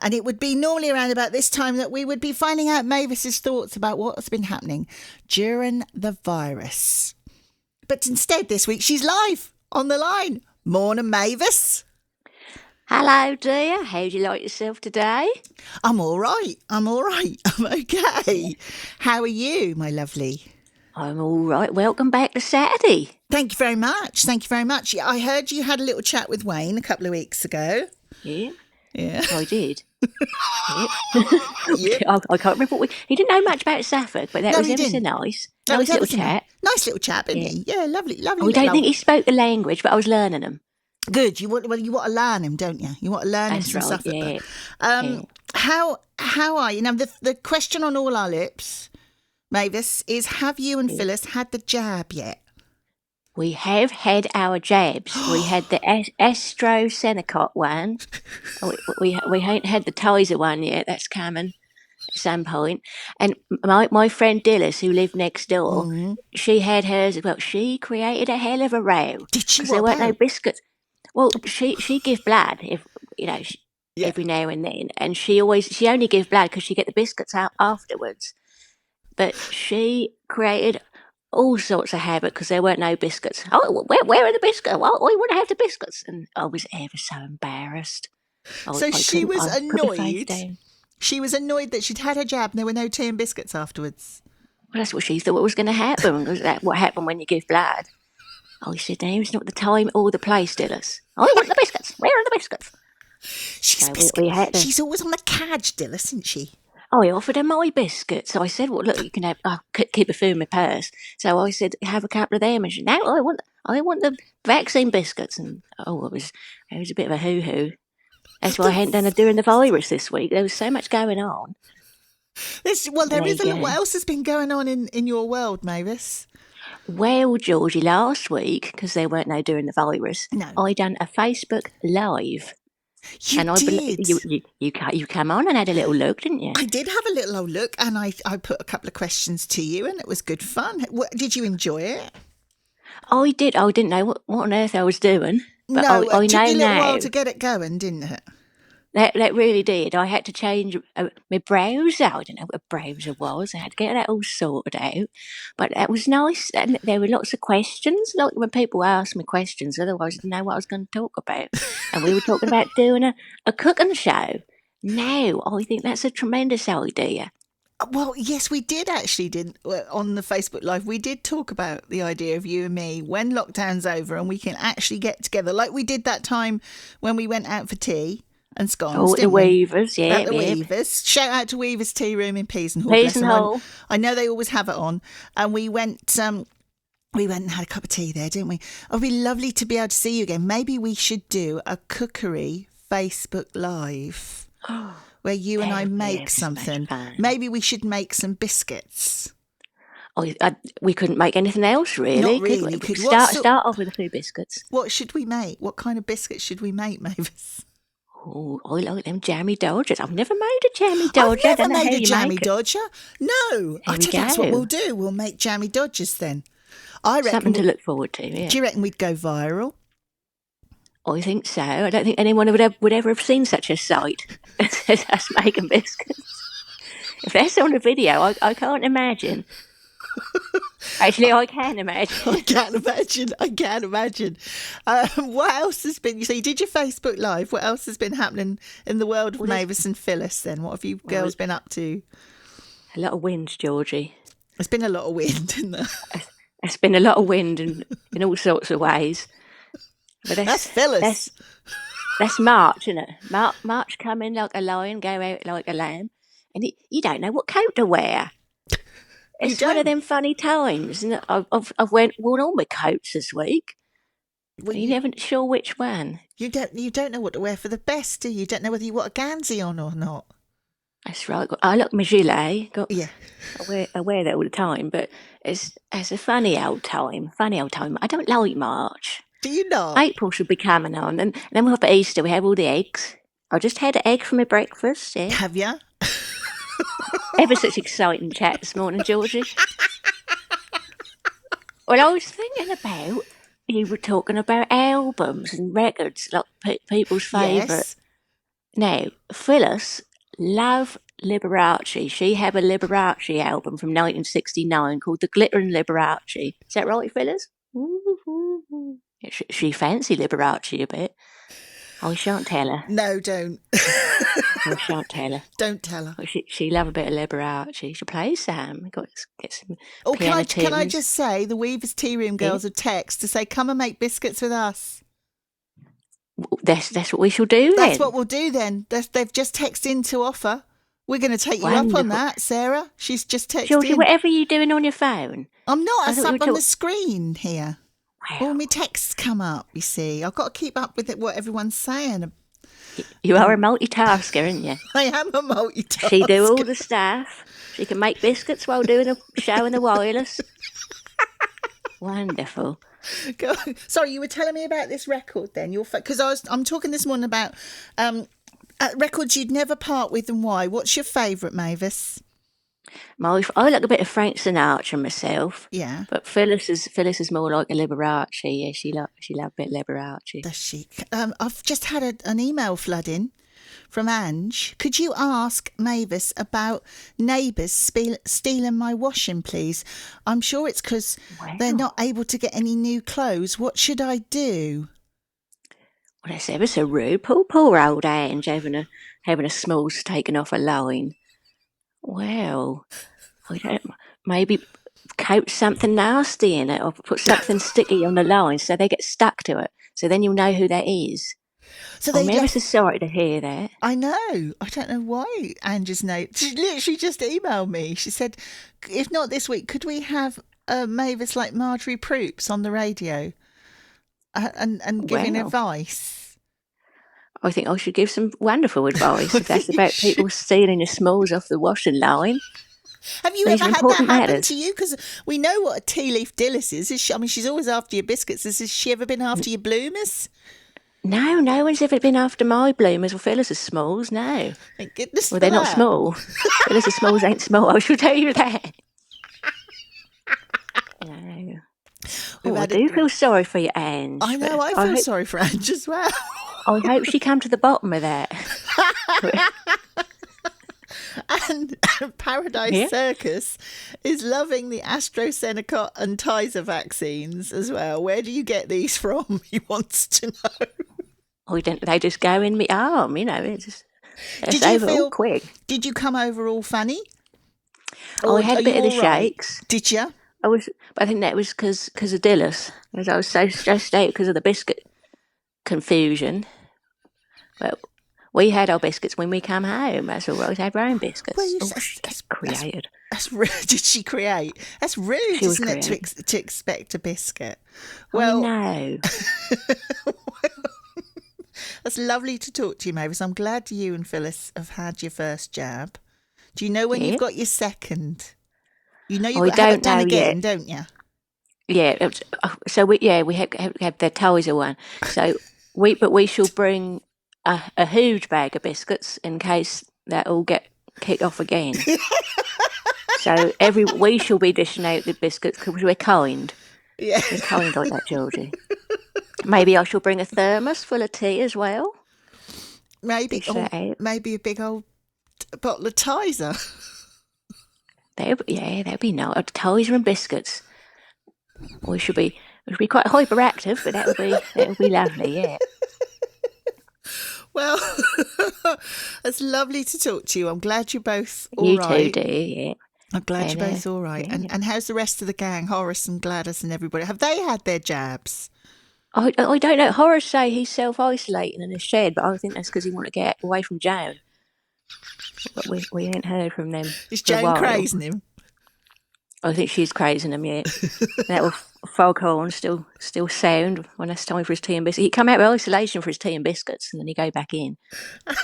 And it would be normally around about this time that we would be finding out Mavis's thoughts about what's been happening during the virus. But instead this week she's live on the line. Morning, Mavis. Hello, dear. How do you like yourself today? I'm all right. I'm okay. How are you, my lovely? I'm all right. Welcome back to Saturday. Thank you very much. I heard you had a little chat with Wayne a couple of weeks ago. Yeah. Yeah. I did. Yep. I can't remember he didn't know much about Suffolk, but that was ever so nice. Nice little chat. Nice little chap, isn't he? Yeah, lovely. I don't think he spoke the language, but I was learning them. Good. You want to learn him, don't you? You want to learn him some Suffolk. Yeah. How are you? Now, the question on all our lips, Mavis, is have you and Phyllis had the jab yet? We have had our jabs. We had the AstraZeneca one. We haven't had the Tizer one yet. That's coming at some point. And my friend Dillis, who lived next door, she had hers as well. She created a hell of a row. Did she? There weren't no biscuits. Well, she give blood every now and then, and she only give blood because she get the biscuits out afterwards. But she created all sorts of havoc because there weren't no biscuits. Oh, where are the biscuits? Well, we want to have the biscuits, and I was ever so embarrassed. She was annoyed. She was annoyed that she'd had her jab and there were no tea and biscuits afterwards. Well, that's what she thought was going to happen. Was that what happened when you give blood? I said, no, it's not the time or the place, Dillis. I want the biscuits. Where are the biscuits? She's always on the cadge, Dillis, isn't she? I offered her my biscuits. I said, well, look, you can have, keep a few in my purse. So I said, have a couple of them. And she said, no, I want the vaccine biscuits. And it was a bit of a hoo-hoo. That's why I hadn't done a Durin the virus this week. There was so much going on. There is a lot. What else has been going on in your world, Mavis? Well, Georgy, last week, because there weren't no Durin the virus, I done a Facebook Live. You did. You came on and had a little look, didn't you? I did have a little old look, and I put a couple of questions to you, and it was good fun. Did you enjoy it? I did. I didn't know what on earth I was doing. But I it took you a little while to get it going, didn't it? That really did. I had to change my browser. I don't know what a browser was. I had to get that all sorted out. But that was nice. And there were lots of questions. Like when people asked me questions, otherwise I didn't know what I was going to talk about. And we were talking about doing a cooking show. Now, I think that's a tremendous idea. Well, yes, we did actually, on the Facebook Live, we did talk about the idea of you and me when lockdown's over and we can actually get together like we did that time when we went out for tea. And scones, the Weavers, At the Weavers. Shout out to Weavers Tea Room in Peasenhall. I know they always have it on. And we went and had a cup of tea there, didn't we? It would be lovely to be able to see you again. Maybe we should do a cookery Facebook Live where you and I make something. Maybe we should make some biscuits. We couldn't make anything else, really. Not really. Could start off with a few biscuits. What should we make? What kind of biscuits should we make, Mavis? Oh, I like them jammy dodgers. I've never made a jammy dodger. I've never made a jammy dodger. No. I think that's what we'll do. We'll make jammy dodgers then. I reckon something to look forward to, yeah. Do you reckon we'd go viral? I think so. I don't think anyone would ever have seen such a sight as us making biscuits. If that's on a video, I can't imagine. Actually, I can imagine. I can imagine. What else has been... So you did your Facebook Live. What else has been happening in the world of Mavis and Phyllis then? What have you girls been up to? A lot of wind, Georgie. There's been a lot of wind, isn't there? There's been a lot of wind in all sorts of ways. But that's Phyllis. That's March, isn't it? March come in like a lion, go out like a lamb. And you don't know what coat to wear. It's one of them funny times. And I've worn all my coats this week. Well, you're never sure which one. You don't know what to wear for the best, do you? You don't know whether you want a Gansey on or not. That's right. I look my gilet. Yeah. I wear that all the time, but it's a funny old time. I don't like March. Do you not? April should be coming on, and then we'll have Easter. We have all the eggs. I just had an egg for my breakfast. Yeah. Have you? Ever such exciting chat this morning, Georgie. Well, I was thinking about, you were talking about albums and records, like people's favourite. Yes. Now, Phyllis loved Liberace. She had a Liberace album from 1969 called The Glittering Liberace. Is that right, Phyllis? She fancied Liberace a bit. I shan't tell her. No, don't. I shan't tell her. Don't tell her. She love a bit of Liberace. She plays some. Get some Oh, piano can I tunes. just say, the Weavers Tea Room girls have text to say, come and make biscuits with us. That's what we shall do then. That's what we'll do then. They've just texted in to offer. We're going to take you up on that, Sarah. She's just texted Georgie, in. whatever you're doing on your phone. I'm not. I up on the screen here. Wow. All my texts come up, you see. I've got to keep up with what everyone's saying. You are a multitasker, aren't you? I am a multitasker. She do all the stuff. She can make biscuits while doing a show in the wireless. Wonderful. Sorry, you were telling me about this record then. Because I'm talking this morning about records you'd never part with and why. What's your favourite, Mavis? I like a bit of Frank Sinatra myself. Yeah. But Phyllis is more like a Liberace. Yeah, she loved a bit of Liberace. Does she? I've just had an email flood in from Ange. Could you ask Mavis about neighbours stealing my washing, please? I'm sure it's because they're not able to get any new clothes. What should I do? Well, that's ever so rude. Poor old Ange having a smalls taken off a line. Well, I don't. Maybe coat something nasty in it, or put something sticky on the line so they get stuck to it. So then you'll know who that is. So I'm ever so sorry to hear that. I know. I don't know why Angie's note. She literally just emailed me. She said, if not this week, could we have Mavis like Marjorie Proops on the radio and giving advice? I think I should give some wonderful advice if that's about people stealing the smalls off the washing line. Have you ever had that happen to you? Because we know what a tea leaf Dillis is. She's always after your biscuits. Has she ever been after your bloomers? No one's ever been after my bloomers or Phyllis's smalls, no. Thank goodness. Well, they're not small. Phyllis's smalls ain't small, I shall tell you that. No. I do feel sorry for your Ange. I know, I feel sorry for Ange as well. I hope she come to the bottom of that. And Paradise Circus is loving the AstraZeneca and Tizer vaccines as well. Where do you get these from? He wants to know. They just go in my arm, it's over all quick. Did you come over all funny? I had a bit of the shakes. Did you? I think that was because of Dillis, because I was so stressed out because of the biscuit confusion. But we had our biscuits when we come home. That's all right. We had our own biscuits. Well, that's created. That's rude. Did she create? That's rude, isn't it, to expect a biscuit? Well, no. That's lovely to talk to you, Mavis. I'm glad you and Phyllis have had your first jab. Do you know when you've got your second? You know you've got to have it done again, don't you? Yeah. So we have the Tizer one. So we shall bring a huge bag of biscuits in case that all get kicked off again. So we shall be dishing out the biscuits because we're kind. Yeah. We're kind like that, Georgie. Maybe I shall bring a thermos full of tea as well. Maybe a big old bottle of Tizer. That'd be nice. Tizer and biscuits. We should be quite hyperactive, but that would be lovely, yeah. Well, it's lovely to talk to you. I'm glad you're both all right. You too, dear, yeah. I'm glad you're both all right. Yeah. And how's the rest of the gang, Horace and Gladys and everybody? Have they had their jabs? I don't know. Horace say he's self-isolating in his shed, but I think that's because he want to get away from Joan. But we ain't heard from them. Is Joan crazing him? I think she's crazing him, yeah. That little foghorn still sound when it's time for his tea and biscuits. He come out of isolation for his tea and biscuits, and then he go back in.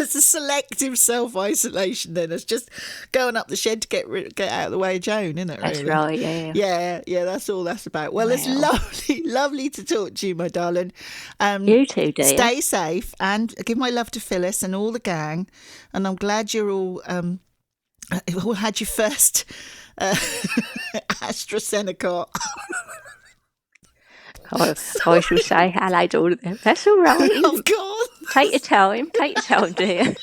It's a selective self-isolation then. It's just going up the shed to get out of the way of Joan, isn't it? That's right, yeah. Yeah, that's all that's about. Well, it's lovely to talk to you, my darling. You too, dear. Stay safe and give my love to Phyllis and all the gang. And I'm glad you're all had your first AstraZeneca. I shall say hello to all of them. That's all right. Oh, God. Take your time, dear.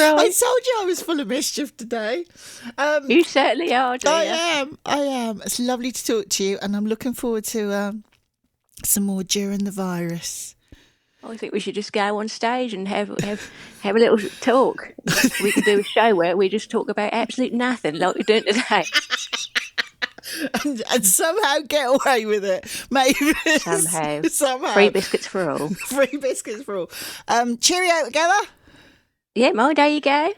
I told you I was full of mischief today. You certainly are, dear. I am. It's lovely to talk to you, and I'm looking forward to some more during the virus. I think we should just go on stage and have a little talk. We could do a show where we just talk about absolute nothing like we're doing today. And somehow get away with it. Maybe somehow. Free biscuits for all. Free biscuits for all. Cheerio together. Yeah, mind how you go.